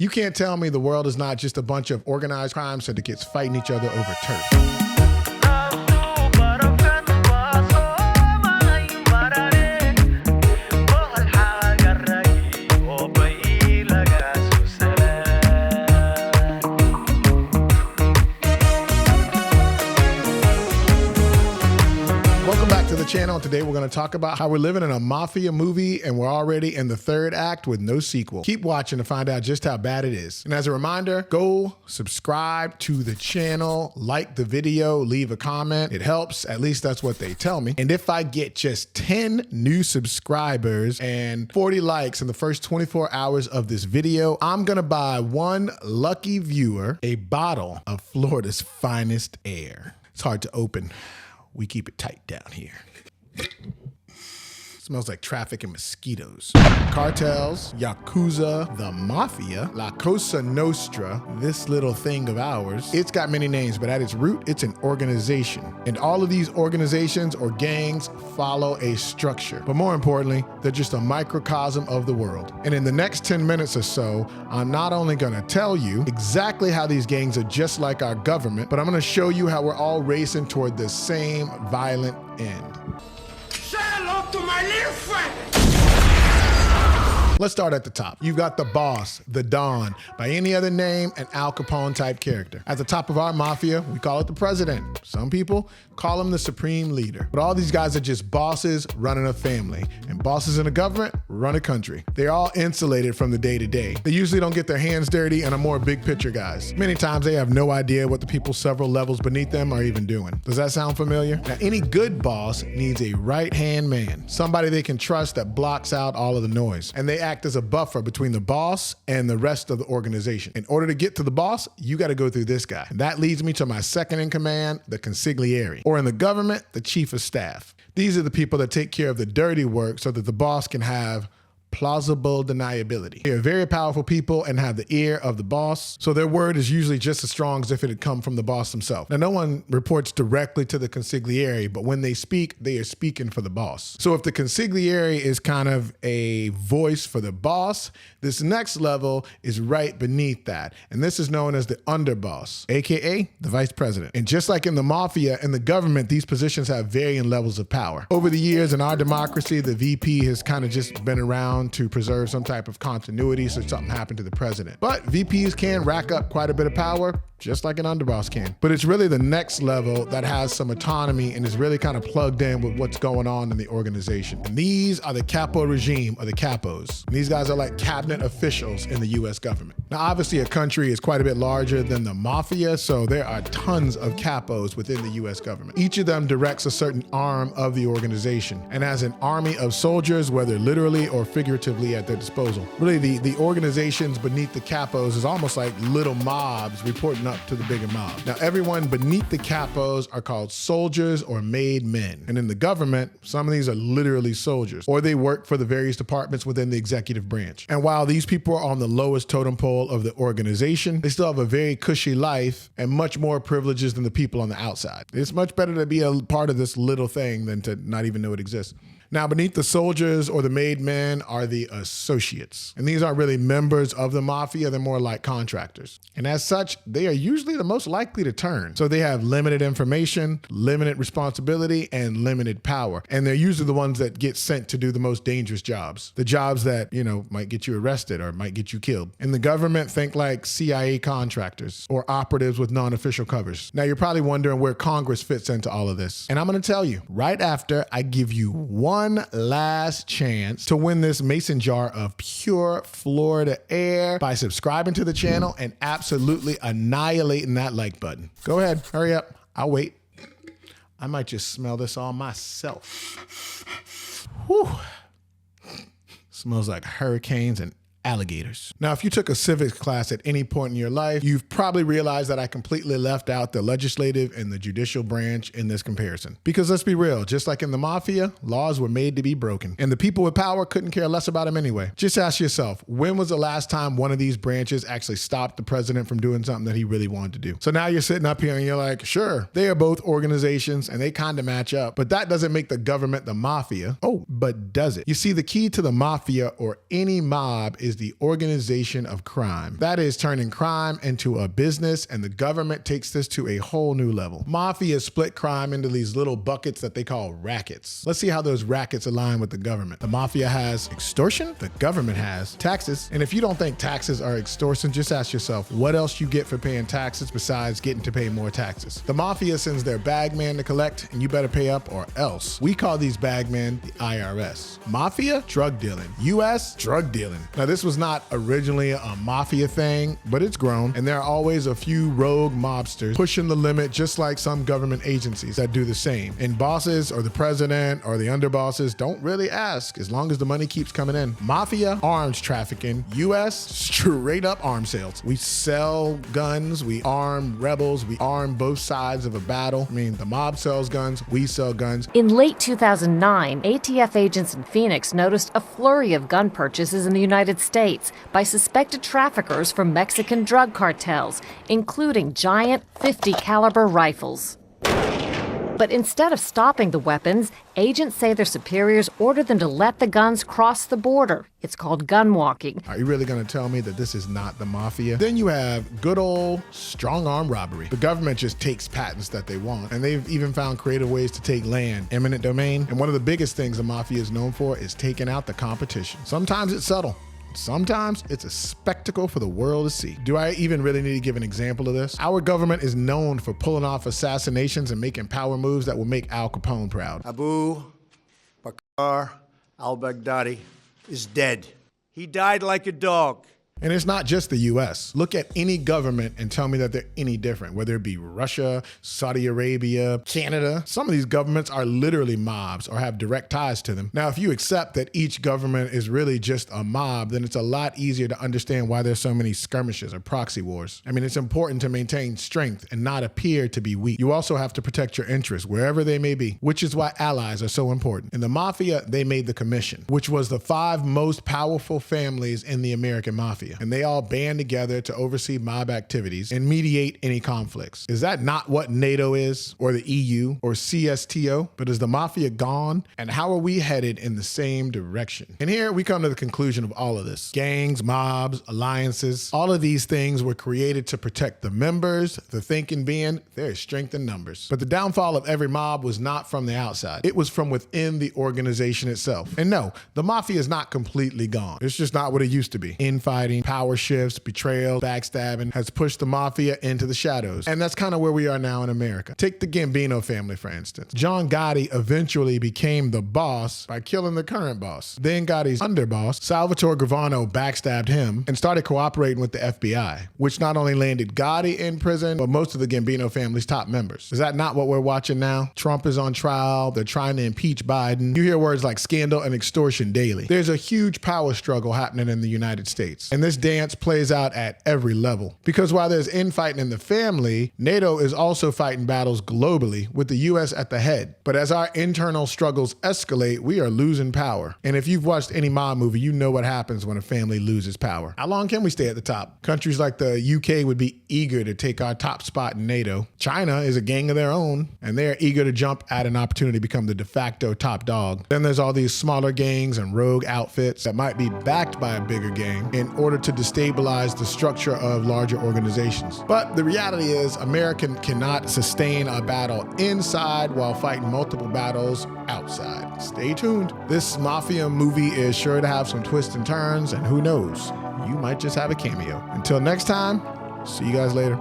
You can't tell me the world is not just a bunch of organized crime syndicates fighting each other over turf. Channel. Today we're going to talk about how we're living in a mafia movie and we're already in the third act with no sequel. Keep watching to find out just how bad it is. And as a reminder, go subscribe to the channel, like the video, leave a comment. It helps. At least that's what they tell me. And if I get just 10 new subscribers and 40 likes in the first 24 hours of this video, I'm going to buy one lucky viewer a bottle of Florida's finest air. It's hard to open. We keep it tight down here. Smells like traffic and mosquitoes. Cartels, Yakuza, the Mafia, La Cosa Nostra, this little thing of ours. It's got many names, but at its root, it's an organization. And all of these organizations or gangs follow a structure. But more importantly, they're just a microcosm of the world. And in the next 10 minutes or so, I'm not only gonna tell you exactly how these gangs are just like our government, but I'm gonna show you how we're all racing toward the same violent end. Say hello to my little friend. Let's start at the top. You've got the boss, the Don, by any other name, an Al Capone type character. At the top of our mafia, we call it the president. Some people call him the supreme leader. But all these guys are just bosses running a family. And bosses in a government run a country. They're all insulated from the day-to-day. They usually don't get their hands dirty and are more big picture guys. Many times they have no idea what the people several levels beneath them are even doing. Does that sound familiar? Now, any good boss needs a right-hand man, somebody they can trust that blocks out all of the noise. And they act as a buffer between the boss and the rest of the organization. In order to get to the boss, you got to go through this guy. And that leads me to my second in command, the consigliere, or in the government, the chief of staff. These are the people that take care of the dirty work so that the boss can have plausible deniability. They are very powerful people and have the ear of the boss, so their word is usually just as strong as if it had come from the boss himself. Now, no one reports directly to the consigliere, but when they speak, they are speaking for the boss. So if the consigliere is kind of a voice for the boss, this next level is right beneath that, and this is known as the underboss, aka the vice president. And just like in the mafia and the government, these positions have varying levels of power. Over the years in our democracy, the VP has kind of just been around to preserve some type of continuity so something happened to the president. But VPs can rack up quite a bit of power, just like an underboss can. But it's really the next level that has some autonomy and is really kind of plugged in with what's going on in the organization. And these are the capo regime, or the capos. And these guys are like cabinet officials in the US government. Now, obviously a country is quite a bit larger than the mafia, so there are tons of capos within the US government. Each of them directs a certain arm of the organization and has an army of soldiers, whether literally or figuratively, at their disposal. Really, the organizations beneath the capos is almost like little mobs reporting up to the bigger mob. Now, everyone beneath the capos are called soldiers or made men. And in the government, some of these are literally soldiers, or they work for the various departments within the executive branch. And while these people are on the lowest totem pole of the organization, they still have a very cushy life and much more privileges than the people on the outside. It's much better to be a part of this little thing than to not even know it exists. Now, beneath the soldiers or the made men are the associates. And these aren't really members of the mafia, they're more like contractors. And as such, they are usually the most likely to turn. So they have limited information, limited responsibility, and limited power. And they're usually the ones that get sent to do the most dangerous jobs. The jobs that, might get you arrested or might get you killed. In the government, think like CIA contractors or operatives with non-official covers. Now, you're probably wondering where Congress fits into all of this. And I'm gonna tell you, right after I give you one last chance to win this mason jar of pure Florida air by subscribing to the channel and absolutely annihilating that like button. Go ahead, hurry up, I'll wait. I might just smell this all myself. Whew. Smells like hurricanes and alligators. Now, if you took a civics class at any point in your life, you've probably realized that I completely left out the legislative and the judicial branch in this comparison. Because let's be real, just like in the mafia, laws were made to be broken. And the people with power couldn't care less about them anyway. Just ask yourself, when was the last time one of these branches actually stopped the president from doing something that he really wanted to do? So now you're sitting up here and you're like, sure, they are both organizations and they kind of match up, but that doesn't make the government the mafia. Oh, but does it? You see, the key to the mafia or any mob is the organization of crime. That is turning crime into a business, and the government takes this to a whole new level. Mafia split crime into these little buckets that they call rackets. Let's see how those rackets align with the government. The mafia has extortion, the government has taxes. And if you don't think taxes are extortion, just ask yourself what else you get for paying taxes besides getting to pay more taxes. The mafia sends their bagman to collect, and you better pay up or else. We call these bagmen the IRS. Mafia, drug dealing. US, drug dealing. Now, this was not originally a mafia thing, but it's grown, and there are always a few rogue mobsters pushing the limit, just like some government agencies that do the same. And bosses or the president or the underbosses don't really ask as long as the money keeps coming in. Mafia, arms trafficking. US, straight up arms sales. We sell guns, we arm rebels, we arm both sides of a battle. I mean, the mob sells guns, we sell guns. In late 2009, ATF agents in Phoenix noticed a flurry of gun purchases in the United States by suspected traffickers from Mexican drug cartels, including giant .50 caliber rifles. But instead of stopping the weapons, agents say their superiors ordered them to let the guns cross the border. It's called gun walking. Are you really going to tell me that this is not the mafia? Then you have good old strong-arm robbery. The government just takes patents that they want, and they've even found creative ways to take land, eminent domain. And one of the biggest things the mafia is known for is taking out the competition. Sometimes it's subtle. Sometimes it's a spectacle for the world to see. Do I even really need to give an example of this? Our government is known for pulling off assassinations and making power moves that will make Al Capone proud. Abu Bakr al-Baghdadi is dead. He died like a dog. And it's not just the US. Look at any government and tell me that they're any different, whether it be Russia, Saudi Arabia, Canada. Some of these governments are literally mobs or have direct ties to them. Now, if you accept that each government is really just a mob, then it's a lot easier to understand why there's so many skirmishes or proxy wars. I mean, it's important to maintain strength and not appear to be weak. You also have to protect your interests wherever they may be, which is why allies are so important. In the mafia, they made the commission, which was the 5 most powerful families in the American mafia. And they all band together to oversee mob activities and mediate any conflicts. Is that not what NATO is, or the EU, or CSTO? But is the mafia gone? And how are we headed in the same direction? And here we come to the conclusion of all of this. Gangs, mobs, alliances, all of these things were created to protect the members, the thinking being, there is strength in numbers. But the downfall of every mob was not from the outside. It was from within the organization itself. And no, the mafia is not completely gone. It's just not what it used to be. Infighting, power shifts, betrayal, backstabbing has pushed the mafia into the shadows. And that's kind of where we are now in America. Take the Gambino family, for instance. John Gotti eventually became the boss by killing the current boss. Then Gotti's underboss, Salvatore Gravano, backstabbed him and started cooperating with the FBI, which not only landed Gotti in prison, but most of the Gambino family's top members. Is that not what we're watching now? Trump is on trial. They're trying to impeach Biden. You hear words like scandal and extortion daily. There's a huge power struggle happening in the United States. And this dance plays out at every level. Because while there's infighting in the family, NATO is also fighting battles globally with the US at the head. But as our internal struggles escalate, we are losing power. And if you've watched any mob movie, you know what happens when a family loses power. How long can we stay at the top? Countries like the UK would be eager to take our top spot in NATO. China is a gang of their own, and they're eager to jump at an opportunity to become the de facto top dog. Then there's all these smaller gangs and rogue outfits that might be backed by a bigger gang in order to destabilize the structure of larger organizations. But the reality is, America cannot sustain a battle inside while fighting multiple battles outside. Stay tuned. This mafia movie is sure to have some twists and turns, and who knows, you might just have a cameo. Until next time, see you guys later.